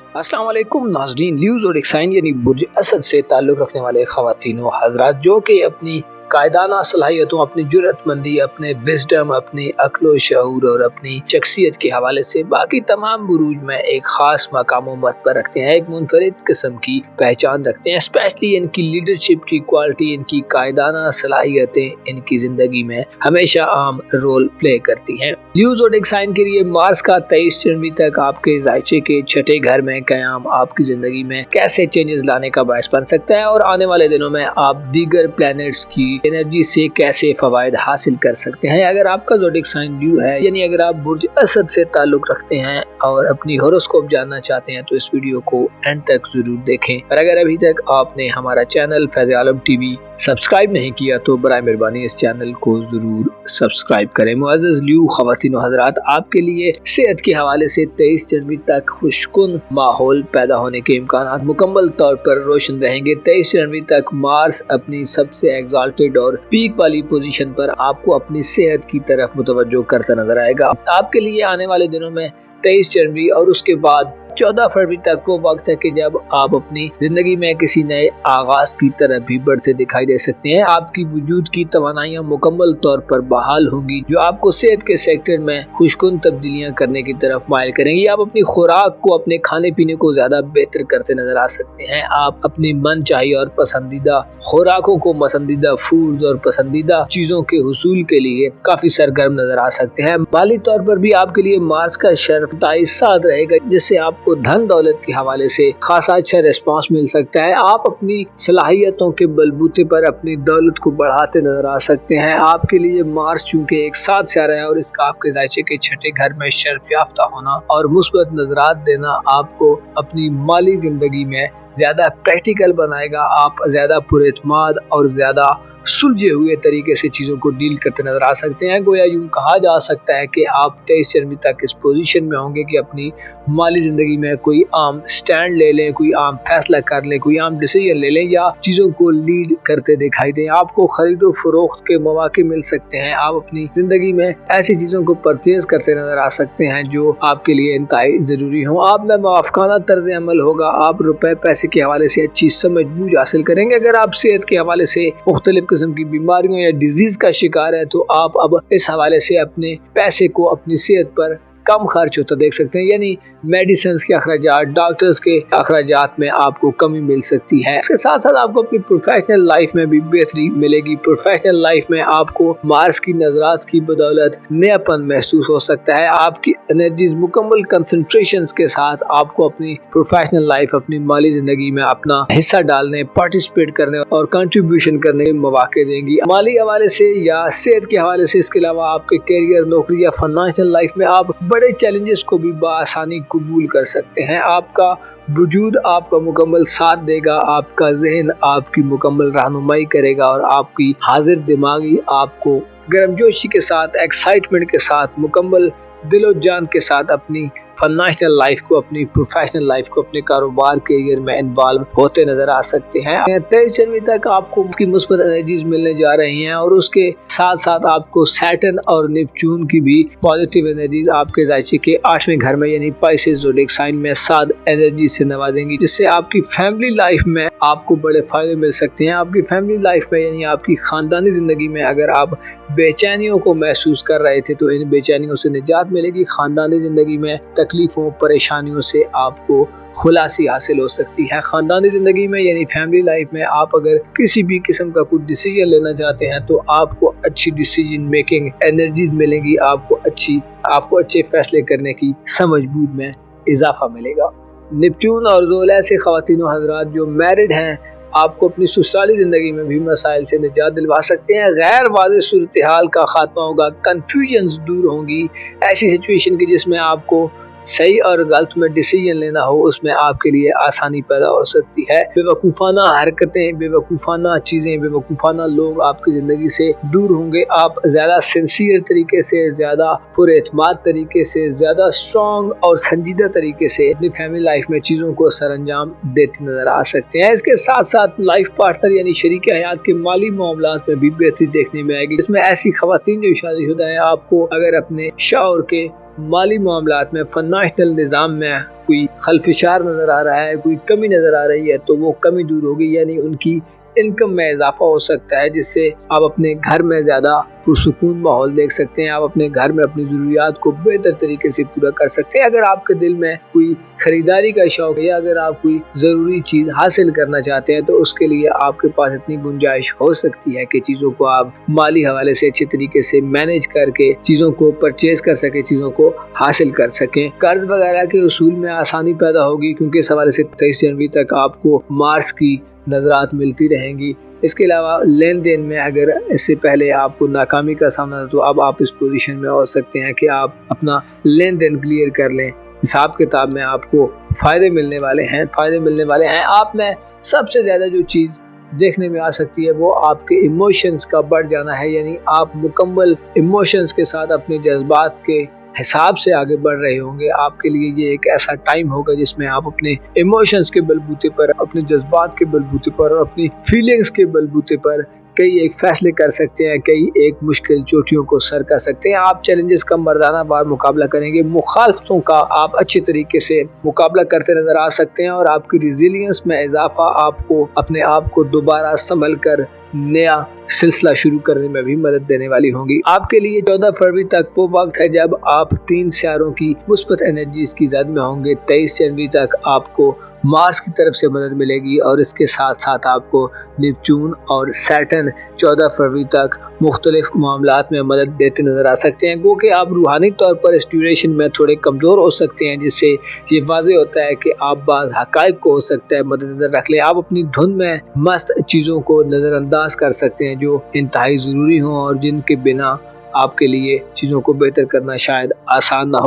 अस्सलाम वालेकुम नाज़रीन। ल्यूज़ और एक्साइन यानी बुर्ज असद से ताल्लुक़ रखने वाले ख़वातीन व हज़रात जो कि अपनी कायदाना सलाहियतों, अपनी जुर्रतमंदी, अपने विज़डम, अपनी अक्ल शऊर और अपनी शख्सियत के हवाले से बाकी तमाम बुरूज में एक ख़ास मकाम मरतबा रखते हैं, एक मुनफरिद किस्म की पहचान रखते हैं। स्पेशली इनकी लीडरशिप की क्वालिटी, इनकी कायदाना सलाहियतें इनकी ज़िंदगी में हमेशा अहम रोल प्ले करती हैं। ल्यूज़ और एक्साइन के लिए मार्स का 23 जनवरी तक आपके ज़ायचे के छठे घर में क़याम आपकी ज़िंदगी में कैसे चेंजेस लाने का बायस बन सकता है और आने वाले दिनों में आप दीगर प्लैनेट्स की एनर्जी से कैसे फवायद हासिल कर सकते हैं। अगर आपका ज़ोडिक साइन ल्यू है यानी अगर आप बुर्ज असद से ताल्लुक़ रखते हैं और अपनी होरोस्कोप जानना चाहते हैं तो इस वीडियो को एंड तक ज़रूर देखें। और अगर अभी तक आपने हमारा चैनल फैज़ आलम टीवी सब्सक्राइब नहीं किया तो बराए मेहरबानी इस चैनल को ज़रूर सब्सक्राइब करें। मुअज़्ज़ज़ ल्यू ख़वातीन व हज़रात, आपके लिए सेहत के हवाले से 23 जनवरी तक खुशकुन माहौल पैदा होने के इम्कानात मुकम्मल तौर पर रोशन रहेंगे। 23 जनवरी तक मार्स अपनी सबसे एग्ज़ाल्टेड और पीक वाली पोजीशन पर आपको अपनी सेहत की तरफ मुतवज्जो करता नजर आएगा। आपके लिए आने वाले दिनों में 23 जनवरी और उसके बाद 14 फरवरी तक वो वक्त है कि जब आप अपनी जिंदगी में किसी नए आगाज की तरफ भी बढ़ते दिखाई दे सकते हैं। आपकी वजूद की तवानाइयां मुकम्मल तौर पर बहाल होंगी जो आपको सेहत के सेक्टर में खुशकुन तब्दीलियां करने की तरफ माइल करेंगी। आप अपनी खुराक को, अपने खाने पीने को ज्यादा बेहतर करते नजर आ सकते हैं। आप अपनी मन चाहिए और पसंदीदा खुराकों को, पसंदीदा फूड्स और पसंदीदा चीजों के हुसूल के लिए काफी सरगर्म नजर आ सकते हैं। माली तौर पर भी आपके लिए मार्स का शर्फ 28 साथ रहेगा जिससे आपको धन दौलत के हवाले से खासा अच्छा रिस्पांस मिल सकता है। आप अपनी सलाहियतों के बलबूते पर अपनी दौलत को बढ़ाते नजर आ सकते हैं। आपके लिए मार्स चूंकि एक साथ सारा है और इसका आपके ज़ायचे के छठे घर में शर्फ याफ्ता होना और मुस्बत नजरात देना आपको अपनी माली जिंदगी में ज्यादा प्रैक्टिकल बनाएगा। आप ज्यादा पुरएतमाद और ज्यादा सुलझे हुए तरीके से चीज़ों को डील करते नजर आ सकते हैं। गोया यूं कहा जा सकता है कि आप 23 जनवरी तक इस पोजीशन में होंगे कि अपनी माली ज़िंदगी में कोई आम स्टैंड ले लें, कोई आम फैसला कर लें, कोई आम डिसीजन ले लें या चीज़ों को लीड करते दिखाई दें। आपको खरीदो फरोख्त के मौके मिल सकते हैं। आप अपनी ज़िंदगी में ऐसी चीज़ों को परचेज करते नजर आ सकते हैं जो आपके लिए इंतहाई ज़रूरी हो। आप में मवाफ़क़ाना तर्ज़ अमल होगा। आप रुपए पैसे के हवाले से अच्छी समझ बूझ हासिल करेंगे। अगर आप सेहत के हवाले से मुख्तलिफ किस्म की बीमारियों या डिजीज का शिकार है तो आप अब इस हवाले से अपने पैसे को अपनी सेहत पर कम खर्च होता देख सकते हैं, यानी मेडिसिन के अखराजात, डॉक्टर्स के अखराजात में आपको कमी मिल सकती है। इसके साथ साथ आपको अपनी प्रोफेशनल लाइफ में भी बेहतरी मिलेगी। प्रोफेशनल लाइफ में आपको मार्स की नजरात की बदौलत नयापन महसूस हो सकता है। आपकी एनर्जीज मुकम्मल कंसंट्रेशन के साथ आपको अपनी प्रोफेशनल लाइफ, अपनी माली जिंदगी में अपना हिस्सा डालने, पार्टिसिपेट करने और कंट्रीब्यूशन करने के मौके देंगी। माली हवाले से या सेहत के हवाले से, इसके अलावा आपके कैरियर, नौकरी या फाइनेंशियल लाइफ में आप बड़े चैलेंजेस को भी बआसानी कबूल कर सकते हैं। आपका वजूद आपका मुकम्मल साथ देगा, आपका जहन आपकी मुकम्मल रहनुमाई करेगा और आपकी हाजिर दिमागी आपको गर्मजोशी के साथ, एक्साइटमेंट के साथ, मुकम्मल दिलो जान के साथ अपनी फाइनेंशियल लाइफ को, अपनी प्रोफेशनल लाइफ को, अपने कारोबार कैरियर में इन्वॉल्व होते नजर आ सकते हैं। 23 जनवरी तक आपको उसकी मुस्बत एनर्जीज मिलने जा रही हैं और उसके साथ साथ आपको सैटर्न और नेपच्यून की भी पॉजिटिव एनर्जीज आपके ज़ायचे के 8वें घर में यानी पाइसेस ज़ोडिएक साइन में साथ एनर्जी से नवाजेंगी जिससे आपकी फैमिली लाइफ में आपको बड़े फायदे मिल सकते हैं। आपकी फैमिली लाइफ में यानी आपकी खानदानी जिंदगी में अगर आप बेचैनियों को महसूस कर रहे थे तो इन बेचैनियों से निजात मिलेगी। खानदानी जिंदगी में तकलीफों, परेशानियों से आपको खुलासी हासिल हो सकती है। खानदानी ज़िंदगी में यानी फैमिली लाइफ में आप अगर किसी भी किस्म का कुछ डिसीजन लेना चाहते हैं तो आपको अच्छी डिसीजन मेकिंग एनर्जीज मिलेंगी। आपको अच्छे फैसले करने की समझ बूझ में इजाफा मिलेगा। नेपच्यून और ज़ोल ऐसे ख़वातीन व हज़रात जो मैरिड हैं आपको अपनी ससुराली ज़िंदगी में भी मसाइल से निजात दिलवा सकते हैं। गैर वाज़ेह सूरत हाल का खात्मा होगा, कन्फ्यूजन्स दूर होंगी। ऐसी सिचुएशन की जिसमें आपको सही और गलत में डिसीजन लेना हो उसमें आपके लिए आसानी पैदा हो सकती है। बेवकूफ़ाना हरकतें, बेवकूफ़ाना चीज़ें, बेवकूफ़ाना लोग आपकी ज़िंदगी से दूर होंगे। आप ज़्यादा सिंसियर तरीके से, ज़्यादा पुरएतमाद तरीके से, ज़्यादा स्ट्रॉन्ग और संजीदा तरीके से अपनी फैमिली लाइफ में चीज़ों को सरअंजाम देते नज़र आ सकते हैं। इसके साथ साथ लाइफ पार्टनर यानी शरीक हयात के माली मामलात में भी बेहतरी देखने में आएगी। इसमें ऐसी ख़वातीन जो शादीशुदा हैं आपको अगर अपने शौहर के माली मामलात में, फाइनेंशियल निज़ाम में कोई खलफिशार नज़र आ रहा है, कोई कमी नज़र आ रही है, तो वो कमी दूर होगी, यानी उनकी इनकम में इजाफा हो सकता है, जिससे आप अपने घर में ज़्यादा पुरसुकून माहौल देख सकते हैं। आप अपने घर में अपनी ज़रूरियात को बेहतर तरीके से पूरा कर सकते हैं। अगर आपके दिल में कोई ख़रीदारी का शौक़ है या अगर आप कोई ज़रूरी चीज़ हासिल करना चाहते हैं, तो उसके लिए आपके पास इतनी गुंजाइश हो सकती है कि चीज़ों को आप माली हवाले से अच्छे तरीके से मैनेज करके चीज़ों को परचेज़ कर सकें, चीज़ों को हासिल कर सकें। कर्ज वगैरह के उसूल में आसानी पैदा होगी, क्योंकि इस हवाले से 23 जनवरी तक आपको मार्च की नज़रात मिलती रहेंगी। इसके अलावा लेन देन में अगर इससे पहले आपको नाकामी का सामना था, तो अब आप इस पोजीशन में हो सकते हैं कि आप अपना लेन देन क्लियर कर लें। हिसाब किताब में आपको फ़ायदे मिलने वाले हैं। आप में सबसे ज़्यादा जो चीज़ देखने में आ सकती है वो आपके इमोशंस का बढ़ जाना है, यानी आप मुकम्मल इमोशंस के साथ अपने जज्बात के हिसाब से आगे बढ़ रहे होंगे। आपके लिए ये एक ऐसा टाइम होगा जिसमें आप अपने इमोशंस के बलबूते पर, अपने जज्बात के बलबूते पर और अपनी फीलिंग्स के बलबूते पर कई एक फैसले कर सकते हैं, कई एक मुश्किल चोटियों को सर कर सकते हैं। आप चैलेंजेस का मर्दाना बार मुकाबला करेंगे, मुखालफतों का आप अच्छे तरीके से मुकाबला करते नजर आ सकते हैं और आपकी रिजिलियंस में इजाफा आपको अपने आप को दोबारा संभल कर नया सिलसिला शुरू करने में भी मदद देने वाली होंगी। आपके लिए 14 फरवरी तक वो वक्त है जब आप 3 सियारों की मुस्बत एनर्जीज की जद में होंगे। 23 जनवरी तक आपको मार्स की तरफ से मदद मिलेगी और इसके साथ साथ आपको नेपच्यून और सैटर्न 14 फरवरी तक मुख्तलिफ मामलात में मदद देते नज़र आ सकते हैं। गो कि आप रूहानी तौर पर इस ड्यूरेशन में थोड़े कमज़ोर हो सकते हैं, जिससे ये वाज़ेह होता है कि आप बाज़ हक़ाइक़ को हो सकता है मद्देनज़र रख लें। आप अपनी धुन में मस्त चीज़ों को नज़रअंदाज कर सकते हैं जो इंतहाई ज़रूरी हों और जिनके बिना आपके लिए चीज़ों को बेहतर करना शायद आसान ना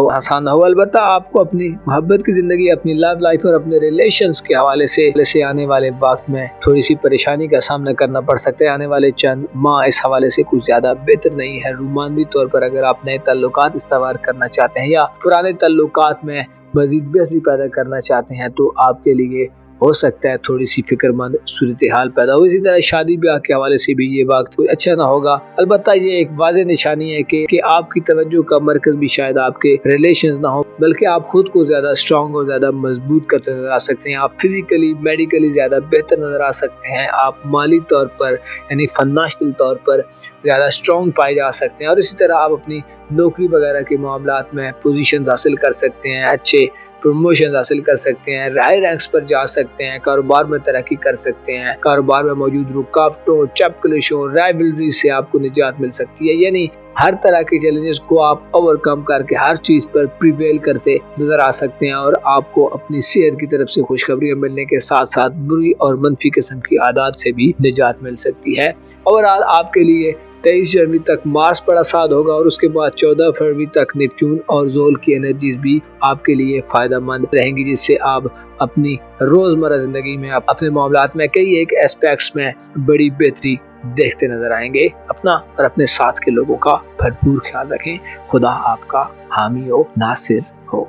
हो। अलबत्ता आपको अपनी मोहब्बत की ज़िंदगी, अपनी लव लाइफ और अपने रिलेशंस के हवाले से आने वाले वक्त में थोड़ी सी परेशानी का सामना करना पड़ सकता है। आने वाले चंद माह इस हवाले से कुछ ज़्यादा बेहतर नहीं है। रूमानवी तौर पर अगर आप नए ताल्लुकात इस्तेवार करना चाहते हैं या पुराने ताल्लुकात में मज़ीद बेहतरी पैदा करना चाहते हैं, तो आपके लिए हो सकता है थोड़ी सी फिक्रमंद सूरत हाल पैदा हो। इसी तरह शादी ब्याह के हवाले से भी ये वक्त कोई अच्छा ना होगा। अलबत्ता ये एक वाज़ेह निशानी है कि आपकी तवज्जो का मरकज़ भी शायद आपके रिलेशंस ना हो, बल्कि आप खुद को ज़्यादा स्ट्रॉन्ग और ज़्यादा मजबूत करते नज़र आ सकते हैं। आप फिजिकली, मेडिकली ज़्यादा बेहतर नज़र आ सकते हैं। आप माली तौर पर यानी फाइनेंशियल तौर पर ज़्यादा स्ट्रॉन्ग पाए जा सकते हैं और इसी तरह आप अपनी नौकरी वगैरह के मामलात में पोजीशन हासिल कर सकते हैं, अच्छे प्रमोशन हासिल कर सकते हैं, हाई रैंक्स पर जा सकते हैं, कारोबार में तरक्की कर सकते हैं, कारोबार में मौजूद रुकावटों, चपकलिशों, राइवलरी से आपको निजात मिल सकती है। यानी हर तरह के चैलेंजेस को आप ओवरकम करके हर चीज़ पर प्रिवेल करते नज़र आ सकते हैं और आपको अपनी सेहत की तरफ से खुशखबरियाँ मिलने के साथ साथ बुरी और मनफी किस्म की आदत से भी निजात मिल सकती है। ओवरऑल आपके लिए 23 जनवरी तक मार्स बड़ा साथ होगा और उसके बाद 14 फरवरी तक नेपच्यून और ज़ोल की एनर्जीज भी आपके लिए फ़ायदा मंद रहेंगी, जिससे आप अपनी रोज़मर्रा ज़िंदगी में अपने मामलात में कई एक एस्पेक्ट्स में बड़ी बेहतरी देखते नजर आएंगे। अपना और अपने साथ के लोगों का भरपूर ख्याल रखें। खुदा आपका हामी हो, नासिर हो।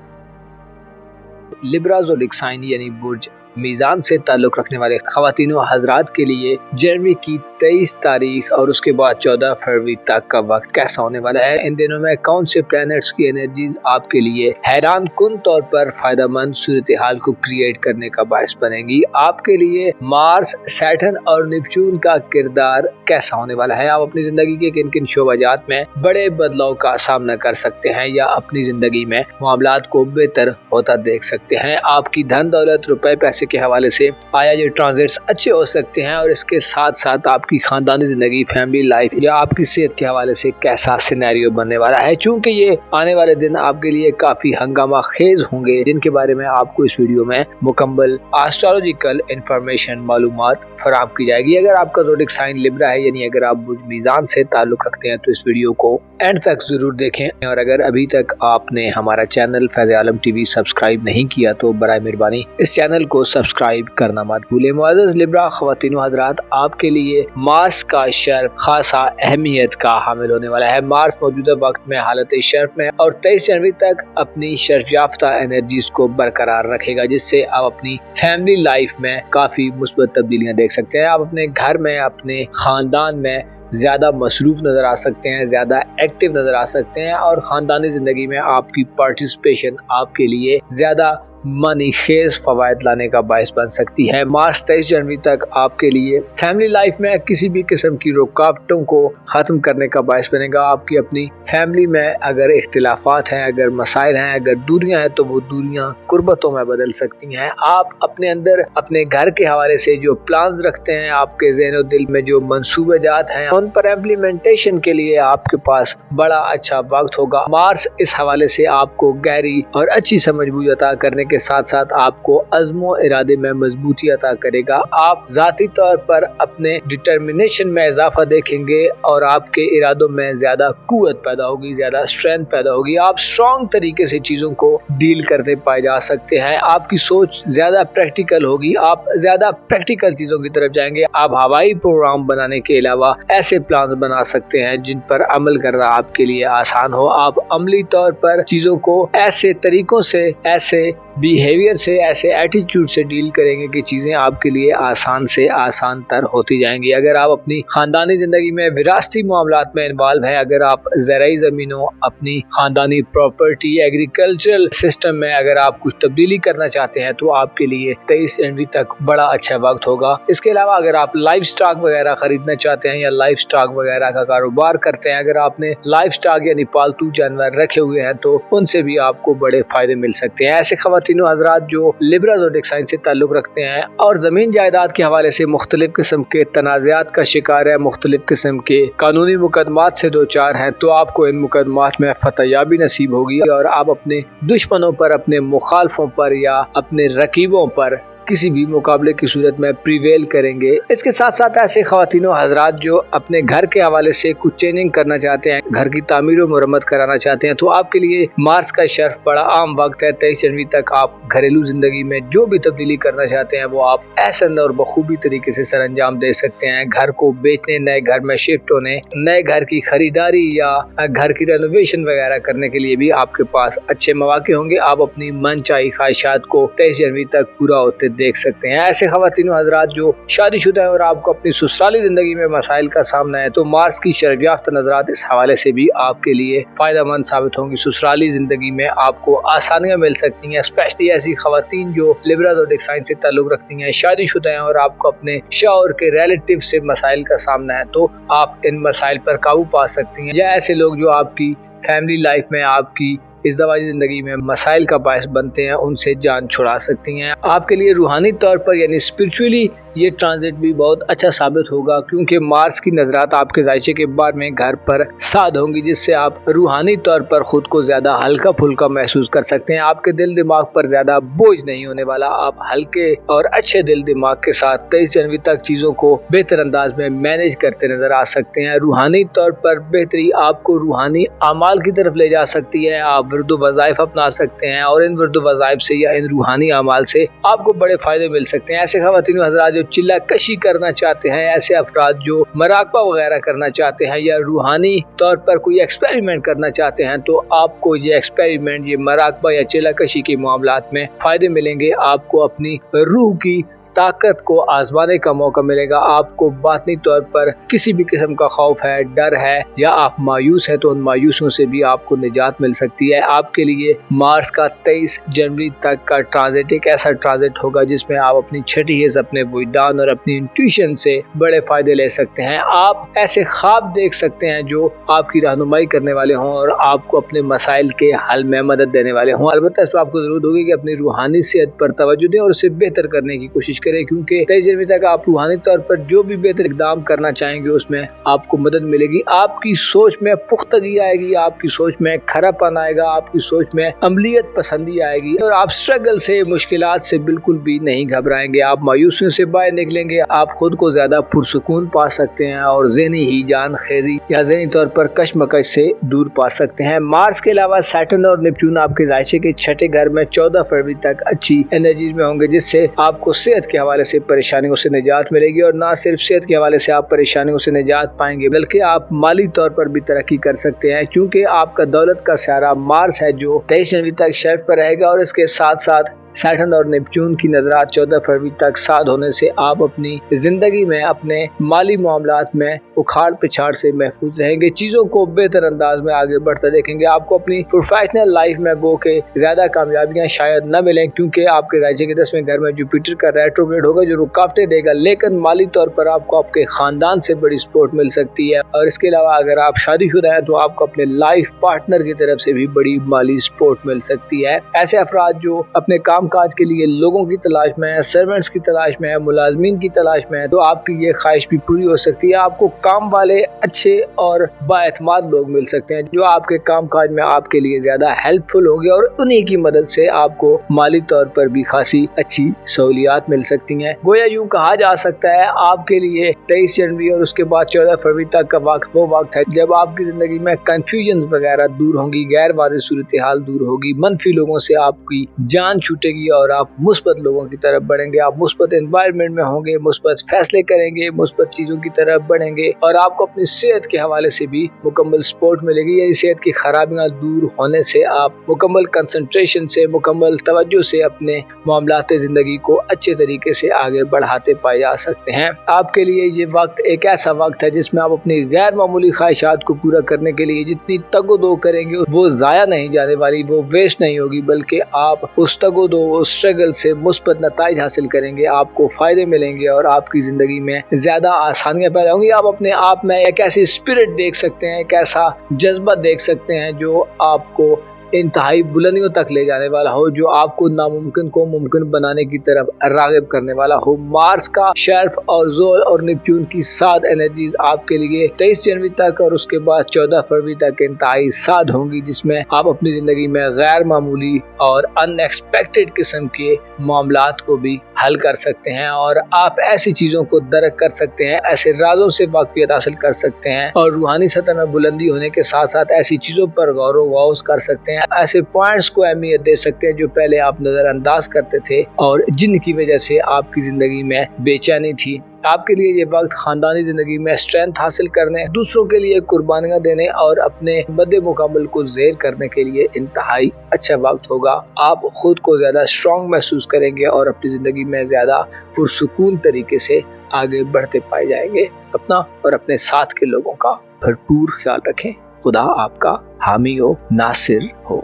लिब्रा ज़ोडिक साइन यानी बुर्ज मीज़ान से ताल्लुक़ रखने वाले ख़वातीनों हज़रात के लिए जनवरी की 23 तारीख और उसके बाद 14 फरवरी तक का वक्त कैसा होने वाला है। इन दिनों में कौन से प्लैनेट्स की एनर्जीज आपके लिए हैरान कुन तौर पर फ़ायदा मंद सूरत हाल को क्रिएट करने का बायस बनेंगी। आपके लिए मार्स, सैटर्न और नेपच्यून का किरदार कैसा होने वाला है। आप अपनी ज़िंदगी के किन किन शोबाजात में बड़े बदलाव का सामना कर सकते हैं या अपनी ज़िंदगी में मामलात को बेहतर होता देख सकते हैं। आपकी धन दौलत, रुपए पैसे के हवाले से आया ये ट्रांजिट्स अच्छे हो सकते हैं और इसके साथ साथ आपकी खानदानी जिंदगी, फैमिली लाइफ या आपकी सेहत के हवाले से कैसा सिनेरियो बनने वाला है। चूंकि ये आने वाले दिन आपके लिए काफी हंगामा खेज होंगे, जिनके बारे में आपको इस वीडियो में मुकम्मल एस्ट्रोलॉजिकल इंफॉर्मेशन मालूमात फराहम की जाएगी। अगर आपका ज़ोडिक साइन लिब्रा है यानी अगर आप बुर्ज मीज़ान से ताल्लुक़ रखते हैं तो इस वीडियो को एंड तक जरूर देखें और अगर अभी तक आपने हमारा चैनल फैज़ आलम टीवी सब्सक्राइब नहीं किया तो बराए मेहरबानी इस चैनल को सब्सक्राइब करना मत भूलें। मुअज़्ज़ज़ लिब्रा ख़वातीन व हज़रात, आपके लिए मार्स का शर्फ खासा अहमियत का हामिल होने वाला है। मार्स मौजूदा वक्त में हालत शर्फ में और 23 जनवरी तक अपनी शर्फ याफ्ता एनर्जीज को बरकरार रखेगा, जिससे आप अपनी फैमिली लाइफ में काफ़ी मुस्बत तब्दीलियाँ देख सकते हैं। आप अपने घर में, अपने ख़ानदान में ज़्यादा मसरूफ़ नज़र आ सकते हैं, ज़्यादा एक्टिव नज़र आ सकते हैं और ख़ानदानी ज़िंदगी में आपकी पार्टिसिपेशन आपके लिए ज़्यादा मनी खेज फ़वाइद लाने का बायस बन सकती है। मार्च 23 जनवरी तक आपके लिए फैमिली लाइफ में किसी भी किस्म की रुकावटों को ख़त्म करने का बायस बनेगा। आपकी अपनी फैमिली में अगर इख्तिलाफात हैं, अगर मसाइल हैं, अगर दूरियां हैं, तो वो दूरियां कुर्बतों में बदल सकती हैं। आप अपने अंदर अपने घर के हवाले से जो प्लान्स रखते हैं, आपके ज़हन और दिल में जो मंसूबाजात हैं, उन पर इम्प्लीमेंटेशन के लिए आपके पास बड़ा अच्छा वक्त होगा। मार्च इस हवाले से आपको गहरी और अच्छी समझ बूझ अता करने के साथ साथ आपको अज़्मो इरादे में मजबूती अता करेगा। आप ज़ाती तौर पर अपने डिटर्मिनेशन में इजाफा देखेंगे और आपके इरादों में ज़्यादा कुव्वत पैदा होगी, ज़्यादा स्ट्रेंथ पैदा होगी। आप स्ट्रॉन्ग तरीके से चीज़ों को डील करते पाए जा सकते हैं। आपकी सोच ज़्यादा प्रैक्टिकल होगी, आप ज़्यादा प्रैक्टिकल चीज़ों की तरफ जाएंगे। आप हवाई प्रोग्राम बनाने के अलावा ऐसे प्लान बना सकते हैं जिन पर अमल करना आपके लिए आसान हो। आप अमली तौर पर चीज़ों को ऐसे तरीकों से, ऐसे बिहेवियर से, ऐसे एटीट्यूड से डील करेंगे कि चीज़ें आपके लिए आसान से आसान तर होती जाएंगी। अगर आप अपनी ख़ानदानी ज़िंदगी में विरासती मामलात में इन्वॉल्व हैं, अगर आप ज़राई ज़मीनों, अपनी ख़ानदानी प्रॉपर्टी, एग्रीकल्चरल सिस्टम में अगर आप कुछ तब्दीली करना चाहते हैं, तो आपके लिए 23 जनवरी तक बड़ा अच्छा वक्त होगा। इसके अलावा अगर आप लाइफ स्टॉक वगैरह ख़रीदना चाहते हैं या लाइफ स्टॉक वगैरह का कारोबार करते हैं, अगर आपने लाइफ स्टॉक यानी पालतू जानवर रखे हुए हैं, तो उनसे भी आपको बड़े फ़ायदे मिल सकते हैं। ऐसे तीनों हजरात जो लिब्रा ज़ोडिएक साइन से ताल्लुक़ रखते हैं और ज़मीन जायदाद के हवाले से मुख्तलिफ किस्म के तनाज़ात का शिकार है, मुख्तलिफ किस्म के कानूनी मुकदमात से दो चार हैं, तो आपको इन मुकदमात में फतहयाबी नसीब होगी और आप अपने दुश्मनों पर, अपने मुखालफों पर या अपने रकीबों पर किसी भी मुकाबले की सूरत में प्रिवेल करेंगे। इसके साथ साथ ऐसे ख़वातीनों हज़रात जो अपने घर के हवाले से कुछ चेंजिंग करना चाहते हैं, घर की तामीर और मरम्मत कराना चाहते हैं, तो आपके लिए मार्च का शर्फ बड़ा आम वक्त है। 23 जनवरी तक आप घरेलू ज़िंदगी में जो भी तब्दीली करना चाहते हैं वो आप एहसन और बखूबी तरीके से सर अंजाम दे सकते हैं। घर को बेचने, नए घर में शिफ्ट होने, नए घर की खरीदारी या घर की रेनोवेशन वगैरह करने के लिए भी आपके पास अच्छे मौके होंगे। आप अपनी मनचाही ख्वाहिशात को 23 जनवरी तक पूरा होते देख सकते हैं। ऐसे ख़वातीनों हज़रात जो शादीशुदा हैं और आपको अपनी ससुराली ज़िंदगी में मसाइल का सामना है, तो मार्च की शर्फ याफ्ता नज़रात इस हवाले से भी आपके लिए फ़ायदेमंद साबित होंगी। ससुराली ज़िंदगी में आपको आसानियाँ मिल सकती हैं, स्पेशली ऐसी ख़वातीन जो लिब्रा ज़ोडिएक साइन से ताल्लुक़ रखती हैं, शादीशुदा हैं और आपको अपने शौहर के रिलेटिव से मसाइल का सामना है, तो आप इन मसाइल पर काबू पा सकती हैं। या ऐसे लोग जो आपकी फैमिली लाइफ में, आपकी इज़्दिवाजी ज़िंदगी में मसाइल का बायस बनते हैं, उनसे जान छुड़ा सकती हैं। आपके लिए रूहानी तौर पर यानी स्पिरिचुअली ये ट्रांजिट भी बहुत अच्छा साबित होगा, क्योंकि मार्स की नज़रात आपके जायचे के बारे में घर पर साद होंगी, जिससे आप रूहानी तौर पर ख़ुद को ज़्यादा हल्का फुल्का महसूस कर सकते हैं। आपके दिल दिमाग पर ज़्यादा बोझ नहीं होने वाला। आप हल्के और अच्छे दिल दिमाग के साथ 23 जनवरी तक चीज़ों को बेहतर अंदाज में मैनेज करते नज़र आ सकते हैं। रूहानी तौर पर बेहतरी आपको रूहानी अमाल की तरफ ले जा सकती है। आप वर्दु वज़ाइफ अपना सकते हैं और इन वर्दु वज़ाइफ से या इन रूहानी अमाल से आपको बड़े फ़ायदे मिल सकते हैं। ऐसे ख़वातीन हज़रात जो चिल्ला कशी करना चाहते हैं, ऐसे अफराद जो मराकबा वगैरह करना चाहते हैं या रूहानी तौर पर कोई एक्सपेरिमेंट करना चाहते हैं, तो आपको ये एक्सपेरिमेंट, ये मराकबा या चिल्ला कशी के मामलात में फ़ायदे मिलेंगे। आपको अपनी रूह की ताकत को आजमाने का मौका मिलेगा। आपको बातनी तौर पर किसी भी किस्म का खौफ है, डर है या आप मायूस हैं, तो उन मायूसों से भी आपको निजात मिल सकती है। आपके लिए मार्च का 23 जनवरी तक का ट्रांजिट एक ऐसा ट्रांजिट होगा जिसमें आप अपनी छठी हिस्स, अपने वुजदान और अपनी इंट्यूशन से बड़े फायदे ले सकते हैं। आप ऐसे ख्वाब देख सकते हैं जो आपकी रहनुमाई करने वाले हों और आपको अपने मसाइल के हल में मदद देने वाले हों। अलबत्ता इस पर आपको जरूरत होगी कि अपनी रूहानी सेहत पर तवज्जो दें और उसे बेहतर करने की कोशिश کریں کیونکہ 23 जनवरी तक आप रूहानी तौर पर जो भी बेहतर इकदाम करना चाहेंगे उसमें आपको मदद मिलेगी। आपकी सोच में पुख्तगी आएगी, आपकी सोच में खरापन आएगा, आपकी सोच में अमलियत पसंदी आएगी और आप स्ट्रगल से, मुश्किलात से बिल्कुल भी नहीं घबराएंगे। आप मायूसियों से बाहर निकलेंगे, आप खुद को ज्यादा पुरसुकून पा सकते हैं और ज़हनी हीजान खेजी या ज़हनी तौर पर कशमकश से दूर पा सकते हैं। मार्स के अलावा सैटर्न और नेपच्यून आपके जायशे के छठे घर में 14 फरवरी तक अच्छी एनर्जीज में होंगे, जिससे आपको सेहत के हवाले से परेशानियों से निजात मिलेगी और ना सिर्फ सेहत के हवाले से आप परेशानियों से निजात पाएंगे बल्कि आप माली तौर पर भी तरक्की कर सकते हैं क्योंकि आपका दौलत का सारा मार्स है जो 23 जनवरी तक शेफ पर रहेगा और इसके साथ साथ सैटर्न और नेपच्यून की नजरात 14 फरवरी तक साथ होने से आप अपनी जिंदगी में अपने माली मामलात में उखाड़ पिछाड़ से महफूज रहेंगे, चीज़ों को बेहतर अंदाज में आगे बढ़ता देखेंगे। आपको अपनी प्रोफेशनल लाइफ में गो के ज़्यादा कामयाबियां शायद न मिलें क्योंकि आपके राज्य के 10वें घर में जुपिटर का रेट्रोग्रेड होगा जो रुकावटें देगा, लेकिन माली तौर पर आपको आपके ख़ानदान से बड़ी सपोर्ट मिल सकती है। और इसके अलावा अगर आप शादीशुदा हैं तो आपको अपने लाइफ पार्टनर की तरफ से भी बड़ी माली सपोर्ट मिल सकती है। ऐसे अफराद जो अपने काज के लिए लोगों की तलाश में है, सर्वेंट्स की तलाश में है, मुलाजमीन की तलाश में है, तो आपकी ये ख्वाहिश भी पूरी हो सकती है। आपको काम वाले अच्छे और बाएतमाद लोग मिल सकते हैं जो आपके काम काज में आपके लिए ज्यादा हेल्पफुल होंगे और उन्हीं की मदद से आपको माली तौर पर भी खासी अच्छी सहूलियात मिल सकती हैं। गोया यूं कहा जा सकता है आपके लिए 23 जनवरी और उसके बाद 14 फरवरी तक का वक्त वो वक्त है जब आपकी जिंदगी में कंफ्यूजन वगैरह दूर होंगी, गैर वाज़ेह सूरत हाल दूर होगी, मनफी लोगों से आपकी जान छूटेगी और आप मुस्बत लोगों की तरफ बढ़ेंगे। आप मुस्बत एनवायरनमेंट में होंगे, मुस्बत फैसले करेंगे, मुस्बत चीज़ों की तरफ बढ़ेंगे और आपको अपनी सेहत के हवाले से भी मुकम्मल सपोर्ट मिलेगी। यानी सेहत की खराबियां दूर होने से आप मुकम्मल कंसंट्रेशन से, मुकम्मल तवज्जो से अपने मामलात ज़िंदगी को अच्छे तरीके से आगे बढ़ाते पाए जा सकते हैं। आपके लिए ये वक्त एक ऐसा वक्त है जिसमें आप अपनी गैर मामूली ख्वाहिशात को पूरा करने के लिए जितनी तगोदो करेंगे वो ज़ाया नहीं जाने वाली, वो वेस्ट नहीं होगी, बल्कि आप उस तगोदो स्ट्रगल से मुस्बत नताइज हासिल करेंगे, आपको फायदे मिलेंगे और आपकी जिंदगी में ज्यादा आसानियां पैदा होंगी। आप अपने आप में एक ऐसी स्पिरिट देख सकते हैं, एक ऐसा जज्बा देख सकते हैं जो आपको इंतहाई बुलंदियों तक ले जाने वाला हो, जो आपको नामुमकिन को मुमकिन बनाने की तरफ राग़िब करने वाला हो। मार्स का शेर्फ और जोल और नेपच्यून की 7 एनर्जीज आपके लिए 23 जनवरी तक और उसके बाद 14 फरवरी तक इंतहाई साथ होंगी, जिसमें आप अपनी ज़िंदगी में गैर मामूली और अनएक्सपेक्टेड किस्म के मामलात को भी हल कर सकते हैं और आप ऐसी चीज़ों को दरक कर सकते हैं, ऐसे राजों से वाकफियत हासिल कर सकते हैं और रूहानी सतह में बुलंदी होने के साथ साथ ऐसी चीज़ों पर गौर व गौस कर सकते हैं, ऐसे पॉइंट्स को अहमियत दे सकते हैं जो पहले आप नज़रअंदाज करते थे और जिनकी वजह से आपकी ज़िंदगी में बेचैनी थी। आपके लिए ये वक्त ख़ानदानी ज़िंदगी में स्ट्रेंथ हासिल करने, दूसरों के लिए कुर्बानियाँ देने और अपने बदे मुकाबल को ज़ेर करने के लिए इंतहाई अच्छा वक्त होगा। आप ख़ुद को ज़्यादा स्ट्रॉन्ग महसूस करेंगे और अपनी ज़िंदगी में ज़्यादा पुरसुकून तरीके से आगे बढ़ते पाए जाएंगे। अपना और अपने साथ के लोगों का भरपूर ख्याल रखें। खुदा आपका हामी हो, नासिर हो।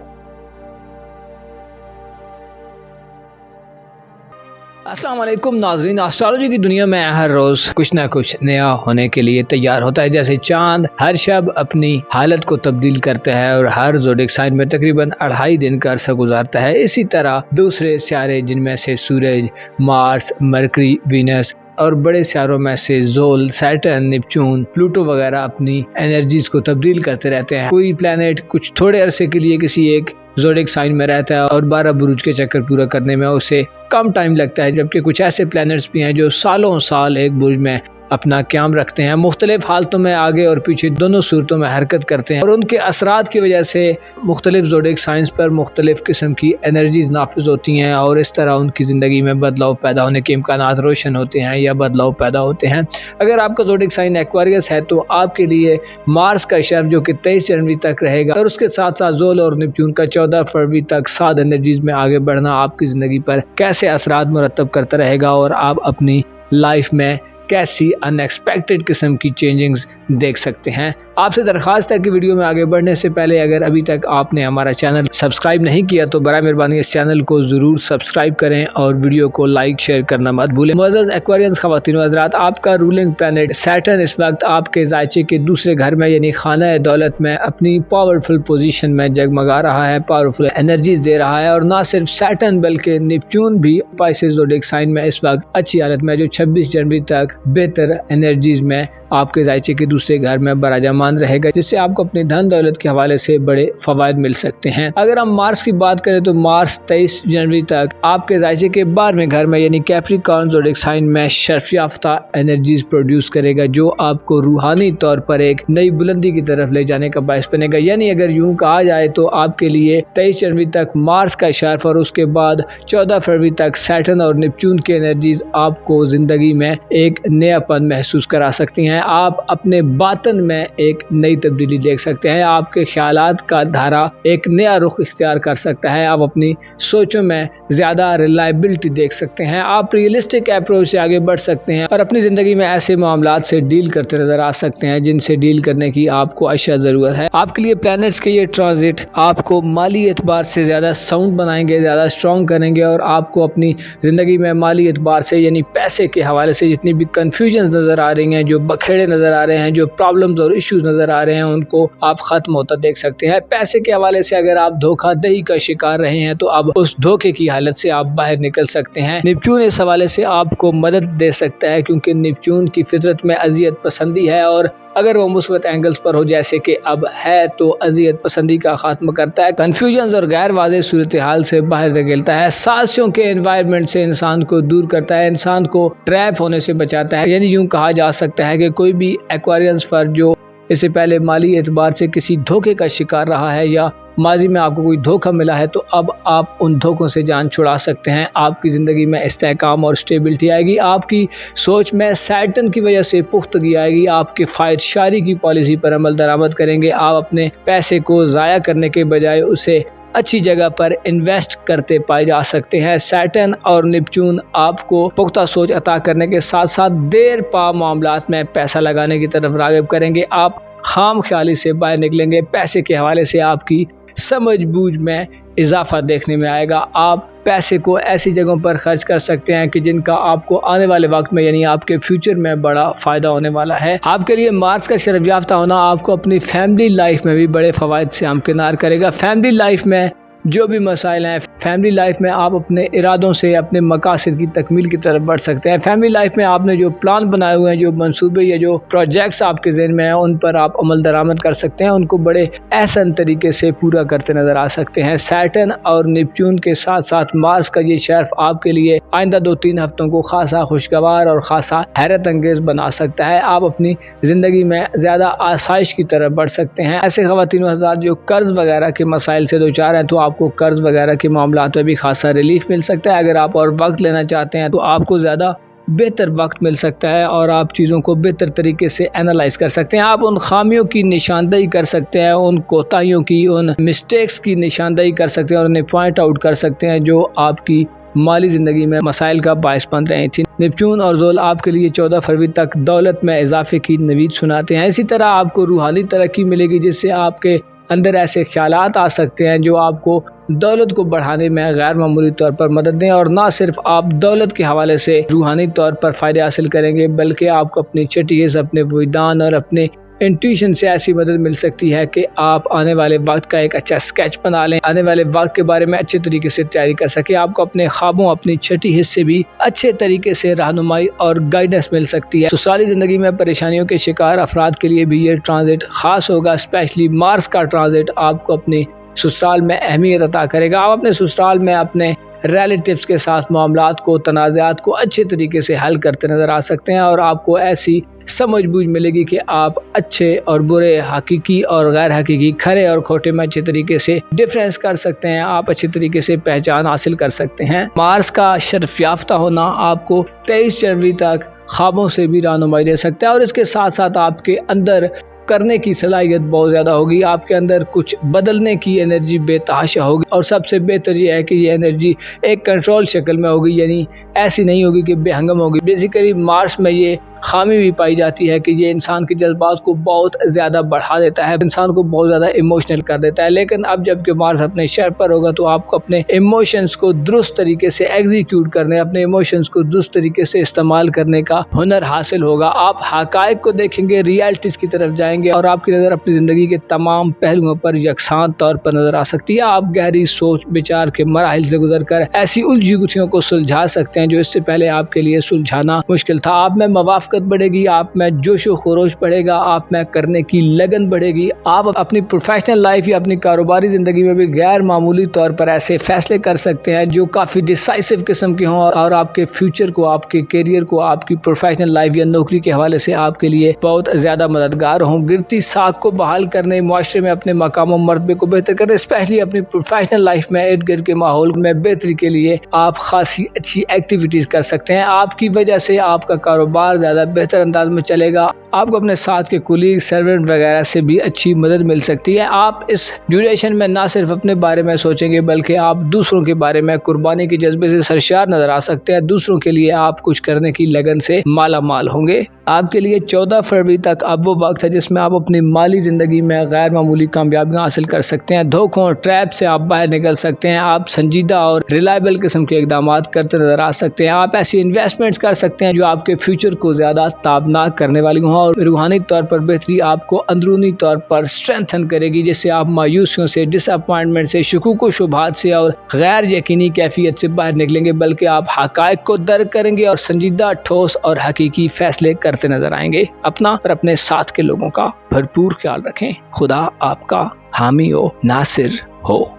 अस्सलाम वालेकुम नाज़रीन, एस्ट्रोलॉजी की दुनिया में हर रोज़ कुछ ना कुछ नया होने के लिए तैयार होता है। जैसे चांद हर शब अपनी हालत को तब्दील करता है और हर ज़ोडिक साइन में तकरीबन 2.5 दिन का अरसा गुजारता है, इसी तरह दूसरे सियारे जिनमें से सूरज, मार्स, मरकरी, वीनस और बड़े सियारों में से जोल, सैटर्न, नेपच्यून, प्लूटो वगैरह अपनी एनर्जीज को तब्दील करते रहते हैं। कोई प्लैनेट कुछ थोड़े अरसे के लिए किसी एक ज़ोडिक साइन में रहता है और 12 बुरुज के चक्कर पूरा करने में उसे कम टाइम लगता है, जबकि कुछ ऐसे प्लैनेट्स भी हैं जो सालों साल एक बुर्ज में अपना क़याम रखते हैं, मुख्तलिफ हालतों में आगे और पीछे दोनों सूरतों में हरकत करते हैं और उनके असरात की वजह से मुख्तलिफ ज़ोडिक साइंस पर मुख्तलिफ किस्म की एनर्जीज नाफिज होती हैं और इस तरह उनकी ज़िंदगी में बदलाव पैदा होने के इम्कानात रोशन होते हैं या बदलाव पैदा होते हैं। अगर आपका ज़ोडिक साइन एक्वेरियस है तो आपके लिए मार्स का शर्फ जो कि 23 जनवरी तक रहेगा और उसके साथ साथ जोल और नेपच्यून का 14 फरवरी तक 7 एनर्जीज में आगे बढ़ना आपकी ज़िंदगी पर कैसे असरात मुरतब करता रहेगा और आप अपनी लाइफ में कैसी अनएक्सपेक्टेड किस्म की चेंजिंग्स देख सकते हैं। आपसे दरख्वास्त है कि वीडियो में आगे बढ़ने से पहले अगर अभी तक आपने हमारा चैनल सब्सक्राइब नहीं किया तो बराए मेहरबानी इस चैनल को ज़रूर सब्सक्राइब करें और वीडियो को लाइक शेयर करना मत भूलें। मुअज़्ज़ज़ एक्वेरियंस ख़वातीन व हज़रात, आपका रूलिंग प्लैनेट सैटर्न इस वक्त आपके ज़ायचे के दूसरे घर में यानी खाना दौलत में अपनी पावरफुल पोजीशन में जगमगा रहा है, पावरफुल एनर्जीज दे रहा है। और ना सिर्फ सैटर्न बल्कि नेपच्यून भी पाइसेस ज़ोडिएक साइन में इस वक्त अच्छी हालत में, जो 26 जनवरी तक बेहतर एनर्जीज में आपके ज़ायचे के दूसरे घर में बराजमान रहेगा, जिससे आपको अपनी धन दौलत के हवाले से बड़े फ़वाइद मिल सकते हैं। अगर हम मार्स की बात करें तो मार्स 23 जनवरी तक आपके ज़ायचे के 12वें घर में यानी कैप्रिकॉर्न ज़ोडिएक साइन में शर्फ याफ्ता एनर्जीज प्रोड्यूस करेगा, जो आपको रूहानी तौर पर एक नई बुलंदी की तरफ ले जाने का बायस बनेगा। यानी अगर यूं कहा जाए तो आपके लिए 23 जनवरी तक मार्स का शर्फ और उसके बाद 14 फरवरी तक सैटर्न और नेपच्यून की एनर्जीज आपको ज़िंदगी में एक नयापन महसूस करा सकती हैं। आप अपने बातन में एक नई तब्दीली देख सकते हैं, आपके ख्यालात का धारा एक नया रुख इख्तियार कर सकता है, आप अपनी सोचों में ज़्यादा रिलायबिलिटी देख सकते हैं, आप रियलिस्टिक अप्रोच से आगे बढ़ सकते हैं और अपनी ज़िंदगी में ऐसे मामलात से डील करते नज़र आ सकते हैं जिनसे डील करने की आपको अशद ज़रूरत है। आपके लिए प्लैनेट्स के ये ट्रांजिट आपको माली एतबार से ज़्यादा साउंड बनाएंगे, ज़्यादा स्ट्रॉन्ग करेंगे और आपको अपनी ज़िंदगी में माली एतबार से यानी पैसे के हवाले से जितनी भी कन्फ्यूजन नज़र आ रही हैं, जो बखेड़े नज़र आ रहे हैं, जो प्रॉब्लम्स और इश्यूज नज़र आ रहे हैं, उनको आप ख़त्म होता देख सकते हैं। पैसे के हवाले से अगर आप धोखाधड़ी का शिकार रहे हैं तो अब उस धोखे की हालत से आप बाहर निकल सकते हैं। नेपच्यून इस हवाले से आपको मदद दे सकता है क्योंकि नेपच्यून की फितरत में अजियत पसंदी है और अगर वो मुस्बत एंगल्स पर हो जैसे कि अब है तो अजियत पसंदी का खात्मा करता है, कन्फ्यूजन और गैर वाज़ेह सूरत हाल से बाहर धकेलता है, साजिशों के एनवायरनमेंट से इंसान को दूर करता है, इंसान को ट्रैप होने से बचाता है। यानी यूँ कहा जा सकता है कि कोई भी एक्वेरियंस फर्द जो इससे पहले माली एतबार से किसी धोखे का शिकार रहा है या माजी में आपको कोई धोखा मिला है तो अब आप उन धोखों से जान छुड़ा सकते हैं। आपकी ज़िंदगी में इस्तेहकाम और स्टेबिलिटी आएगी, आपकी सोच में सैटर्न की वजह से पुख्तगी आएगी, आपके फ़ायदशारी की पॉलिसी पर अमल दरामद करेंगे, आप अपने पैसे को ज़ाया करने के बजाय उसे अच्छी जगह पर इन्वेस्ट करते पाए जा सकते हैं। सैटर्न और नेपच्यून आपको पुख्ता सोच अता करने के साथ साथ देर पा मामलात में पैसा लगाने की तरफ राग़िब करेंगे, आप खाम ख्याली से बाहर निकलेंगे, पैसे के हवाले से आपकी समझ बूझ में इजाफा देखने में आएगा, आप पैसे को ऐसी जगहों पर खर्च कर सकते हैं कि जिनका आपको आने वाले वक्त में यानी आपके फ्यूचर में बड़ा फ़ायदा होने वाला है। आपके लिए मार्स का शरफ याफ्ता होना आपको अपनी फैमिली लाइफ में भी बड़े फ़वाइद से हमकिनार करेगा। फैमिली लाइफ में जो भी मसाइल हैं, फैमिली लाइफ में आप अपने इरादों से अपने मकासद की तकमील की तरफ बढ़ सकते हैं। फैमिली लाइफ में आपने जो प्लान बनाए हुए हैं, जो मंसूबे या जो प्रोजेक्ट्स आपके ज़हन में हैं, उन पर आप अमल दरामद कर सकते हैं, उनको बड़े एहसन तरीके से पूरा करते नज़र आ सकते हैं। सैटर्न और नेपच्यून के साथ साथ मार्स का ये शर्फ आपके लिए आइंदा 2-3 हफ्तों को खासा खुशगवार और खासा हैरत अंगेज़ बना सकता है। आप अपनी ज़िंदगी में ज़्यादा आसाइश की तरफ बढ़ सकते हैं। ऐसे ख़वातीन व हज़रात जो कर्ज़ वगैरह के मसाइल से दो चार हैं तो आपको कर्ज वगैरह के मामलात में भी खासा रिलीफ मिल सकता है। अगर आप और वक्त लेना चाहते हैं तो आपको ज़्यादा बेहतर वक्त मिल सकता है और आप चीज़ों को बेहतर तरीके से एनालाइज कर सकते हैं। आप उन खामियों की निशानदेही कर सकते हैं, उन कोताहियों की, उन मिस्टेक्स की निशानदेही कर सकते हैं और उन्हें पॉइंट आउट कर सकते हैं जो आपकी माली ज़िंदगी में मसाइल का बायस बन रही थी। नेपच्यून और ज़ोल आपके लिए 14 फरवरी तक दौलत में इजाफे की नवीद सुनाते हैं। इसी तरह आपको रूहानी तरक्की मिलेगी जिससे आपके अंदर ऐसे ख्यालात आ सकते हैं जो आपको दौलत को बढ़ाने में गैर मामूली तौर पर मदद दें और ना सिर्फ आप दौलत के हवाले से रूहानी तौर पर फ़ायदे हासिल करेंगे बल्कि आपको अपनी छठीस, अपने वजदान और अपने इंट्यूशन से ऐसी मदद मिल सकती है कि आप आने वाले वक्त का एक अच्छा स्केच बना लें, आने वाले वक्त के बारे में अच्छे तरीके से तैयारी कर सकें। आपको अपने ख्वाबों, अपनी छठी हिस्से भी अच्छे तरीके से रहनुमाई और गाइडेंस मिल सकती है। ससुराली ज़िंदगी में परेशानियों के शिकार अफराद के लिए भी ये ट्रांजिट खास होगा। स्पेशली मार्स का ट्रांजिट आपको अपने ससुराल में अहमियत अता करेगा। आप अपने ससुराल में अपने रिलेटिव्स के साथ मामलात को, तनाज़ात को अच्छे तरीके से हल करते नज़र आ सकते हैं और आपको ऐसी समझ बूझ मिलेगी कि आप अच्छे और बुरे, हकीकी और गैर हकीकी, खरे और खोटे में अच्छे तरीके से डिफरेंस कर सकते हैं। आप अच्छे तरीके से पहचान हासिल कर सकते हैं। मार्स का शर्फ याफ्ता होना आपको 23 जनवरी तक ख्वाबों से भी रहनुमाई दे सकता है और इसके साथ साथ आपके अंदर करने की सलाहियत बहुत ज़्यादा होगी। आपके अंदर कुछ बदलने की एनर्जी बेतहाशा होगी और सबसे बेहतर ये है कि ये एनर्जी एक कंट्रोल शक्ल में होगी, यानी ऐसी नहीं होगी कि बेहंगम होगी। बेसिकली मार्स में ये खामी भी पाई जाती है कि ये इंसान के जज्बात को बहुत ज़्यादा बढ़ा देता है, इंसान को बहुत ज़्यादा इमोशनल कर देता है। लेकिन अब जबकि मार्स अपने शहर पर होगा तो आपको अपने इमोशंस को दुरुस्त तरीके से एग्जीक्यूट करने, अपने इमोशंस को दुरुस्त तरीके से इस्तेमाल करने का हुनर हासिल होगा। आप हकायक को देखेंगे, रियलिटीज की तरफ जाएंगे और आपकी नज़र अपनी ज़िंदगी के तमाम पहलुओं पर यकसां तौर पर नजर आ सकती है। आप गहरी सोच विचार के मराहिल से गुजर कर ऐसी उलझी गुत्थियों को सुलझा सकते हैं जो इससे पहले आपके लिए सुलझाना मुश्किल था। आप में मवाफ़क़त बढ़ेगी, आप में जोश व खरोश बढ़ेगा, आप में करने की लगन बढ़ेगी। आप अपनी प्रोफेशनल लाइफ या अपनी कारोबारी ज़िंदगी में भी गैर मामूली तौर पर ऐसे फैसले कर सकते हैं जो काफ़ी डिसाइसिव किस्म के हों और आपके फ्यूचर को, आपके करियर को, आपकी प्रोफेशनल लाइफ या नौकरी के हवाले से आपके लिए बहुत ज़्यादा मददगार हों। गिरती साख को बहाल करने, मुआशरे में अपने मकाम और मर्तबे को बेहतर करने, स्पेशली अपनी प्रोफेशनल लाइफ में इर्द गिर्द के माहौल में बेहतरी के लिए आप खासी अच्छी एक्टिविटीज़ कर सकते हैं। आपकी वजह से आपका कारोबार ज़्यादा बेहतर अंदाज में चलेगा। आपको अपने साथ के कुलीग, सर्वेंट वगैरह से भी अच्छी मदद मिल सकती है। आप इस ड्यूरेशन में ना सिर्फ अपने बारे में सोचेंगे बल्कि आप दूसरों के बारे में कुर्बानी के जज्बे से सरशार नजर आ सकते हैं। दूसरों के लिए आप कुछ करने की लगन से माला माल होंगे। आपके लिए 14 फरवरी तक अब वो वक्त है जिसमें आप अपनी माली ज़िंदगी में गैर मामूली कामयाबियाँ हासिल कर सकते हैं। धोखों, ट्रैप से आप बाहर निकल सकते हैं। आप संजीदा और रिलायबल किस्म के इकदाम करते नजर आ सकते हैं। आप ऐसी इन्वेस्टमेंट्स कर सकते हैं जो आपके फ्यूचर को ज़्यादा ताबनाक करने वाली हों और रूहानी तौर पर बेहतरी आपको अंदरूनी तौर पर स्ट्रेंथन करेगी, जिससे आप मायूसियों से, डिसअपॉइंटमेंट से, शुकूक व शुबहात से और गैर यकीनी कैफियत से बाहर निकलेंगे, बल्कि आप हकायक को दर्क करेंगे और संजीदा, ठोस और हकीकी फैसले करते नजर आएंगे। अपना और अपने साथ के लोगों का भरपूर ख्याल रखें। खुदा आपका हामी हो, नासिर हो।